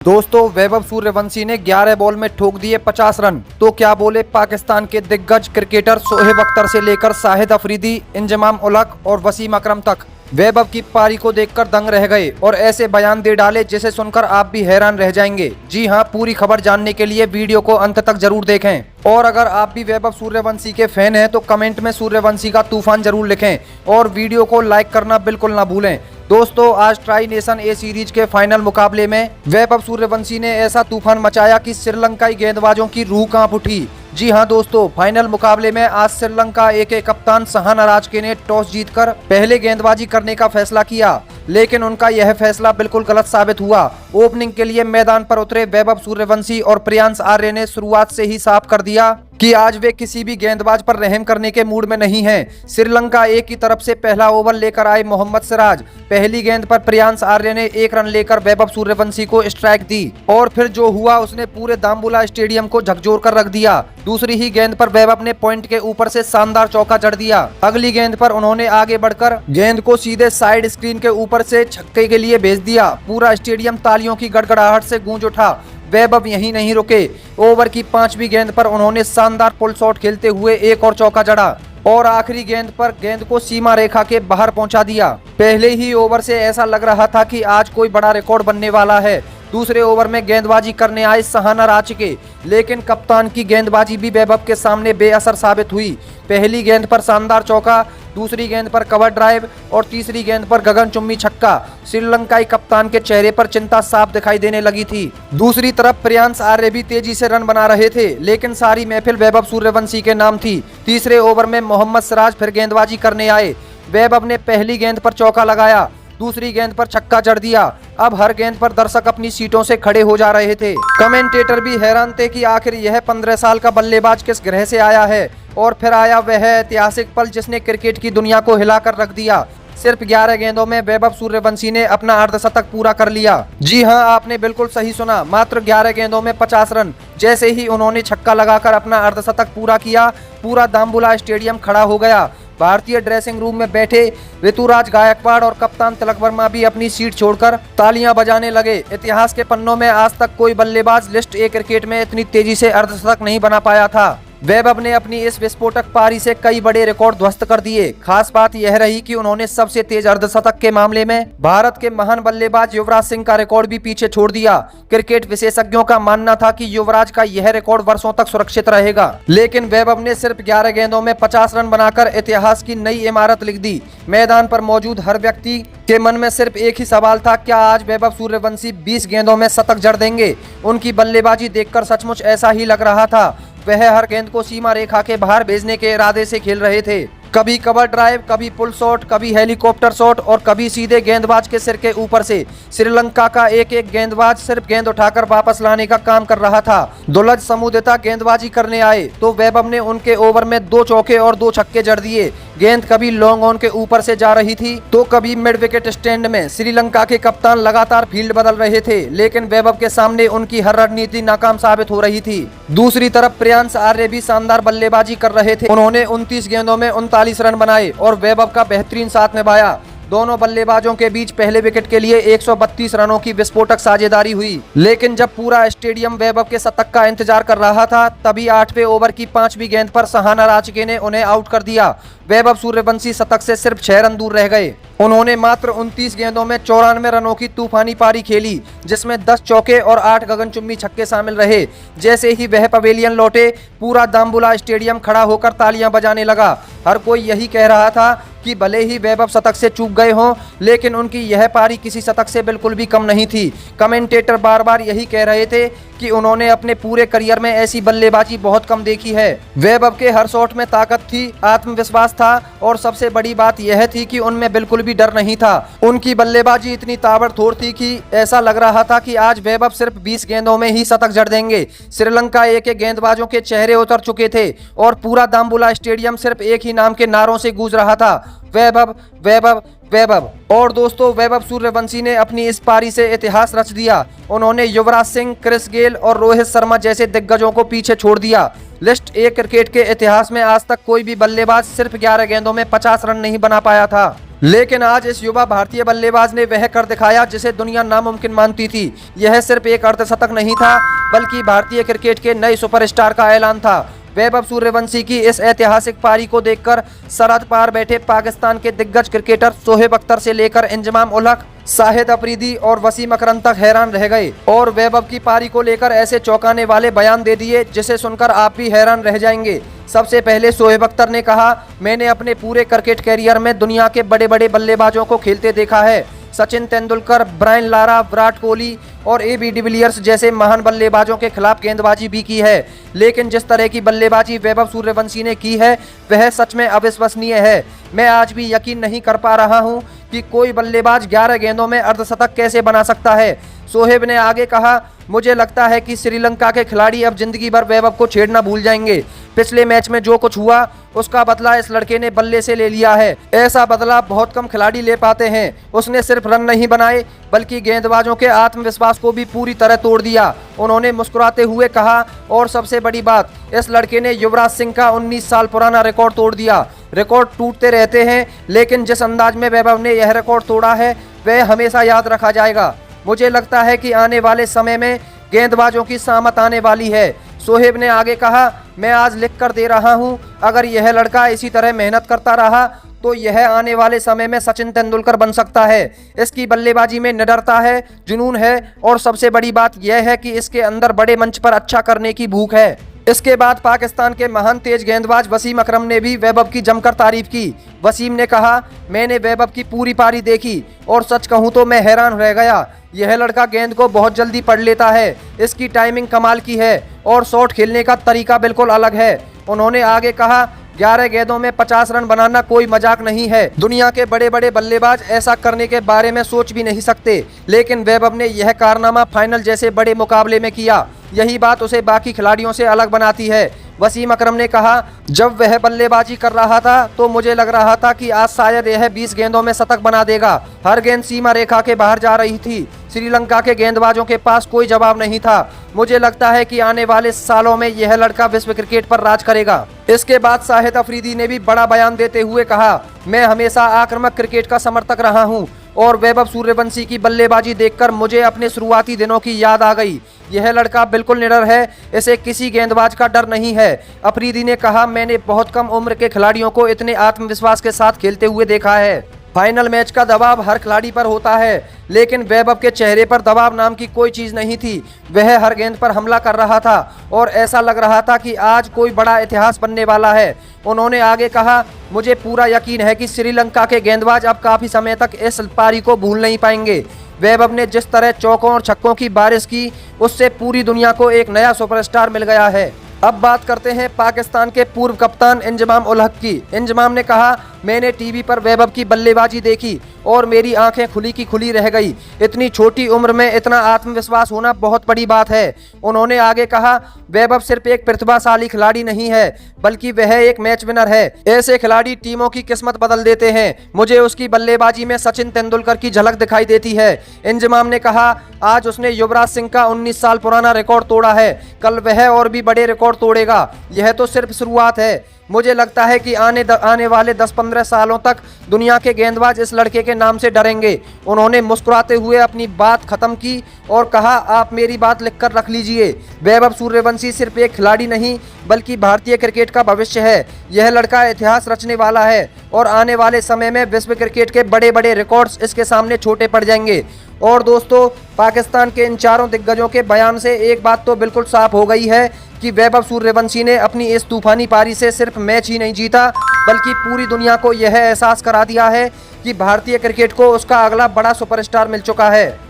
दोस्तों वैभव सूर्यवंशी ने 11 बॉल में ठोक दिए 50 रन। तो क्या बोले पाकिस्तान के दिग्गज क्रिकेटर शोएब अख्तर से लेकर शाहिद अफरीदी, इंजमाम उलक और वसीम अकरम तक वैभव की पारी को देखकर दंग रह गए और ऐसे बयान दे डाले जिसे सुनकर आप भी हैरान रह जाएंगे। जी हां, पूरी खबर जानने के लिए वीडियो को अंत तक जरूर देखें। और अगर आप भी वैभव सूर्यवंशी के फैन हैं तो कमेंट में सूर्यवंशी का तूफान जरूर लिखें और वीडियो को लाइक करना बिल्कुल ना भूलें। दोस्तों आज ट्राई नेशन ए सीरीज के फाइनल मुकाबले में वैभव सूर्यवंशी ने ऐसा तूफान मचाया कि श्रीलंकाई गेंदबाजों की रूह कांप उठी। जी हां दोस्तों, फाइनल मुकाबले में आज श्रीलंका ए के कप्तान सहाना राजके ने टॉस जीतकर पहले गेंदबाजी करने का फैसला किया, लेकिन उनका यह फैसला बिल्कुल गलत साबित हुआ। ओपनिंग के लिए मैदान पर उतरे वैभव सूर्यवंशी और प्रियांश आर्य ने शुरुआत से ही साफ कर दिया कि आज वे किसी भी गेंदबाज पर रहम करने के मूड में नहीं हैं। श्रीलंका ए की तरफ से पहला ओवर लेकर आए मोहम्मद सिराज। पहली गेंद पर प्रियांश आर्य ने 1 रन लेकर वैभव सूर्यवंशी को स्ट्राइक दी और फिर जो हुआ उसने पूरे दाम्बुला स्टेडियम को झकझोर कर रख दिया। दूसरी ही गेंद पर वैभव ने पॉइंट के ऊपर से शानदार चौका जड़ दिया। अगली गेंद पर उन्होंने आगे बढ़कर गेंद को सीधे साइड स्क्रीन के ऊपर से छक्के के लिए भेज दिया। पूरा स्टेडियम तालियों की गड़गड़ाहट से गूंज उठा। वैभव यहीं नहीं रुके, ओवर की 5वीं गेंद पर उन्होंने शानदार पुल शॉट खेलते हुए एक और चौका जड़ा और आखिरी गेंद पर गेंद को सीमा रेखा के बाहर पहुंचा दिया। पहले ही ओवर से ऐसा लग रहा था कि आज कोई बड़ा रिकॉर्ड बनने वाला है। दूसरे ओवर में गेंदबाजी करने आए सहाना राजके, लेकिन कप्तान की गेंदबाजी भी वैभव के सामने बेअसर साबित हुई। पहली गेंद पर शानदार चौका, दूसरी गेंद पर कवर ड्राइव और तीसरी गेंद पर गगनचुंबी छक्का। श्रीलंकाई कप्तान के चेहरे पर चिंता साफ दिखाई देने लगी थी। दूसरी तरफ प्रियांश आर्य भी तेजी से रन बना रहे थे, लेकिन सारी महफिल वैभव सूर्यवंशी के नाम थी। तीसरे ओवर में मोहम्मद सिराज फिर गेंदबाजी करने आए। वैभव ने पहली गेंद पर चौका लगाया, दूसरी गेंद पर छक्का जड़ दिया। अब हर गेंद पर दर्शक अपनी सीटों से खड़े हो जा रहे थे। कमेंटेटर भी हैरान थे कि आखिर यह 15 साल का बल्लेबाज किस ग्रह से आया है। और फिर आया वह ऐतिहासिक पल जिसने क्रिकेट की दुनिया को हिलाकर रख दिया। सिर्फ 11 गेंदों में वैभव सूर्यवंशी ने अपना अर्धशतक पूरा कर लिया। जी हां, आपने बिल्कुल सही सुना, मात्र 11 गेंदों में 50 रन। जैसे ही उन्होंने छक्का लगाकर अपना अर्धशतक पूरा किया, पूरा दाम्बुला स्टेडियम खड़ा हो गया। भारतीय ड्रेसिंग रूम में बैठे ऋतुराज गायकवाड़ और कप्तान तिलक वर्मा भी अपनी सीट छोड़कर तालियां बजाने लगे। इतिहास के पन्नों में आज तक कोई बल्लेबाज लिस्ट ए क्रिकेट में इतनी तेजी से अर्धशतक नहीं बना पाया था। वैभव ने अपनी इस विस्फोटक पारी से कई बड़े रिकॉर्ड ध्वस्त कर दिए। खास बात यह रही कि उन्होंने सबसे तेज अर्धशतक के मामले में भारत के महान बल्लेबाज युवराज सिंह का रिकॉर्ड भी पीछे छोड़ दिया। क्रिकेट विशेषज्ञों का मानना था कि युवराज का यह रिकॉर्ड वर्षों तक सुरक्षित रहेगा, लेकिन वैभव ने सिर्फ 11 गेंदों में 50 रन बनाकर इतिहास की नई इमारत लिख दी। मैदान पर मौजूद हर व्यक्ति के मन में सिर्फ एक ही सवाल था, क्या आज वैभव सूर्यवंशी 20 गेंदों में शतक जड़ देंगे। उनकी बल्लेबाजी देखकर सचमुच ऐसा ही लग रहा था। वह हर गेंद को सीमा रेखा के बाहर भेजने के इरादे से खेल रहे थे। कभी कवर ड्राइव, कभी पुल शॉट, कभी हेलीकॉप्टर शॉट और कभी सीधे गेंदबाज के सिर के ऊपर से। श्रीलंका का एक एक गेंदबाज सिर्फ गेंद उठाकर वापस लाने का काम कर रहा था। दुलज समुदिता गेंदबाजी करने आए तो वैभव ने उनके ओवर में 2 चौके और 2 छक्के जड़ दिए। गेंद कभी लॉन्ग ऑन के ऊपर से जा रही थी तो कभी मिड विकेट स्टैंड में। श्रीलंका के कप्तान लगातार फील्ड बदल रहे थे, लेकिन वैभव के सामने उनकी हर रणनीति नाकाम साबित हो रही थी। दूसरी तरफ प्रियांश आर्य भी शानदार बल्लेबाजी कर रहे थे। उन्होंने 29 गेंदों में 39 रन बनाए और वैभव का बेहतरीन साथ निभाया। दोनों बल्लेबाजों के बीच पहले विकेट के लिए 132 रनों की विस्फोटक साझेदारी हुई, लेकिन जब पूरा स्टेडियम वैभव के शतक का इंतजार कर रहा था तभी 8वें ओवर की 5वीं गेंद पर सहाना राजके ने उन्हें आउट कर दिया। वैभव सूर्यवंशी शतक से सिर्फ 6 रन दूर रह गए। उन्होंने मात्र 29 गेंदों में 94 रनों की तूफानी पारी खेली, जिसमें 10 चौके और 8 गगनचुंबी छक्के शामिल रहे। जैसे ही वह पवेलियन लौटे, पूरा दाम्बुला स्टेडियम खड़ा होकर तालियां बजाने लगा। हर कोई यही कह रहा था कि भले ही वैभव शतक से चूक गए हों, लेकिन उनकी यह पारी किसी शतक से बिल्कुल भी कम नहीं थी। कमेंटेटर बार बार यही कह रहे थे कि उन्होंने अपने पूरे करियर में ऐसी बल्लेबाजी बहुत कम देखी है। वैभव के हर शॉट में ताकत थी, आत्मविश्वास था और सबसे बड़ी बात यह थी कि उनमें बिल्कुल भी डर नहीं था। उनकी बल्लेबाजी इतनी ताबड़तोड़ थी कि ऐसा लग रहा था कि आज वैभव सिर्फ 20 गेंदों में ही शतक जड़ देंगे। श्रीलंका ए के गेंदबाजों के चेहरे उतर चुके थे और पूरा दाम्बुला स्टेडियम सिर्फ एक ही नाम के नारों से गूंज रहा था, वैभव वैभव वैभव। और दोस्तों वैभव सूर्यवंशी ने अपनी इस पारी से इतिहास रच दिया। उन्होंने युवराज सिंह, क्रिस गेल और रोहित शर्मा जैसे दिग्गजों को पीछे छोड़ दिया। लिस्ट ए क्रिकेट के इतिहास में आज तक कोई भी बल्लेबाज सिर्फ 11 गेंदों में 50 रन नहीं बना पाया था। लेकिन आज इस युवा भारतीय बल्लेबाज ने वह कर दिखाया जिसे दुनिया नामुमकिन मानती थी। यह सिर्फ एक अर्धशतक नहीं था, बल्कि भारतीय क्रिकेट के नए सुपरस्टार का ऐलान था। वैभव सूर्यवंशी की इस ऐतिहासिक पारी को देखकर सरहद पार बैठे पाकिस्तान के दिग्गज क्रिकेटर शोएब अख्तर से लेकर इंजमाम उल हक, शाहिद अफरीदी और वसीम अकरम तक हैरान रह गए और वैभव की पारी को लेकर ऐसे चौंकाने वाले बयान दे दिए जिसे सुनकर आप भी हैरान रह जाएंगे। सबसे पहले शोएब अख्तर ने कहा, मैंने अपने पूरे क्रिकेट कैरियर में दुनिया के बड़े बड़े बल्लेबाजों को खेलते देखा है। सचिन तेंदुलकर, ब्रायन लारा, विराट कोहली और ए.बी. डिविलियर्स जैसे महान बल्लेबाजों के खिलाफ गेंदबाजी भी की है, लेकिन जिस तरह की बल्लेबाजी वैभव सूर्यवंशी ने की है वह सच में अविश्वसनीय है। मैं आज भी यकीन नहीं कर पा रहा हूं कि कोई बल्लेबाज 11 गेंदों में अर्धशतक कैसे बना सकता है। शोएब ने आगे कहा, मुझे लगता है कि श्रीलंका के खिलाड़ी अब जिंदगी भर वैभव को छेड़ना भूल जाएंगे। पिछले मैच में जो कुछ हुआ उसका बदला इस लड़के ने बल्ले से ले लिया है। ऐसा बदला बहुत कम खिलाड़ी ले पाते हैं। उसने सिर्फ रन नहीं बनाए बल्कि गेंदबाजों के आत्मविश्वास को भी पूरी तरह तोड़ दिया। उन्होंने मुस्कुराते हुए कहा, और सबसे बड़ी बात, इस लड़के ने युवराज सिंह का 19 साल पुराना रिकॉर्ड तोड़ दिया। रिकॉर्ड टूटते रहते हैं, लेकिन जिस अंदाज में वैभव ने यह रिकॉर्ड तोड़ा है वह हमेशा याद रखा जाएगा। मुझे लगता है कि आने वाले समय में गेंदबाजों की सामत आने वाली है। शोएब ने आगे कहा, मैं आज लिख कर दे रहा हूं, अगर यह लड़का इसी तरह मेहनत करता रहा तो यह आने वाले समय में सचिन तेंदुलकर बन सकता है। इसकी बल्लेबाजी में निडरता है, जुनून है और सबसे बड़ी बात यह है कि इसके अंदर बड़े मंच पर अच्छा करने की भूख है। इसके बाद पाकिस्तान के महान तेज गेंदबाज वसीम अकरम ने भी वैभव की जमकर तारीफ की। वसीम ने कहा, मैंने वैभव की पूरी पारी देखी और सच कहूं तो मैं हैरान रह गया। यह लड़का गेंद को बहुत जल्दी पढ़ लेता है, इसकी टाइमिंग कमाल की है और शॉट खेलने का तरीका बिल्कुल अलग है। उन्होंने आगे कहा, 11 गेंदों में 50 रन बनाना कोई मजाक नहीं है। दुनिया के बड़े बड़े बल्लेबाज ऐसा करने के बारे में सोच भी नहीं सकते, लेकिन वैभव ने यह कारनामा फाइनल जैसे बड़े मुकाबले में किया। यही बात उसे बाकी खिलाड़ियों से अलग बनाती है। वसीम अकरम ने कहा, जब वह बल्लेबाजी कर रहा था तो मुझे लग रहा था कि आज शायद यह 20 गेंदों में शतक बना देगा। हर गेंद सीमा रेखा के बाहर जा रही थी। श्रीलंका के गेंदबाजों के पास कोई जवाब नहीं था। मुझे लगता है कि आने वाले सालों में यह लड़का विश्व क्रिकेट पर राज करेगा। इसके बाद शाहिद अफरीदी ने भी बड़ा बयान देते हुए कहा, मैं हमेशा आक्रामक क्रिकेट का समर्थक रहा हूं और वैभव सूर्यवंशी की बल्लेबाजी देखकर मुझे अपने शुरुआती दिनों की याद आ गई। यह लड़का बिल्कुल निडर है, इसे किसी गेंदबाज का डर नहीं है। अफरीदी ने कहा, मैंने बहुत कम उम्र के खिलाड़ियों को इतने आत्मविश्वास के साथ खेलते हुए देखा है। फाइनल मैच का दबाव हर खिलाड़ी पर होता है, लेकिन वैभव के चेहरे पर दबाव नाम की कोई चीज नहीं थी। वह हर गेंद पर हमला कर रहा था और ऐसा लग रहा था कि आज कोई बड़ा इतिहास बनने वाला है। उन्होंने आगे कहा, मुझे पूरा यकीन है कि श्रीलंका के गेंदबाज अब काफी समय तक इस पारी को भूल नहीं पाएंगे। वैभव ने जिस तरह चौकों और छक्कों की बारिश की, उससे पूरी दुनिया को एक नया सुपरस्टार मिल गया है। अब बात करते हैं पाकिस्तान के पूर्व कप्तान इंजमाम उल हक की। इंजमाम ने कहा, मैंने टीवी पर वैभव की बल्लेबाजी देखी और मेरी आंखें खुली की खुली रह गई। इतनी छोटी उम्र में इतना आत्मविश्वास होना बहुत बड़ी बात है। उन्होंने आगे कहा, वैभव सिर्फ एक प्रतिभाशाली खिलाड़ी नहीं है, बल्कि वह एक मैच विनर है। ऐसे खिलाड़ी टीमों की किस्मत बदल देते हैं। मुझे उसकी बल्लेबाजी में सचिन तेंदुलकर की झलक दिखाई देती है। इंजमाम ने कहा, आज उसने युवराज सिंह का 19 साल पुराना रिकॉर्ड तोड़ा है। कल वह और भी बड़े रिकॉर्ड तोड़ेगा। यह तो सिर्फ शुरुआत है। मुझे लगता है कि आने वाले 10-15 सालों तक दुनिया के गेंदबाज इस लड़के के नाम से डरेंगे। उन्होंने मुस्कुराते हुए अपनी बात खत्म की और कहा, आप मेरी बात लिखकर रख लीजिए। वैभव सूर्यवंशी सिर्फ एक खिलाड़ी नहीं, बल्कि भारतीय क्रिकेट का भविष्य है। यह लड़का इतिहास रचने वाला है और आने वाले समय में विश्व क्रिकेट के बड़े बड़े रिकॉर्ड्स इसके सामने छोटे पड़ जाएंगे। और दोस्तों, पाकिस्तान के इन चारों दिग्गजों के बयान से एक बात तो बिल्कुल साफ हो गई है कि वैभव सूर्यवंशी ने अपनी इस तूफानी पारी से सिर्फ मैच ही नहीं जीता, बल्कि पूरी दुनिया को यह एहसास करा दिया है कि भारतीय क्रिकेट को उसका अगला बड़ा सुपरस्टार मिल चुका है।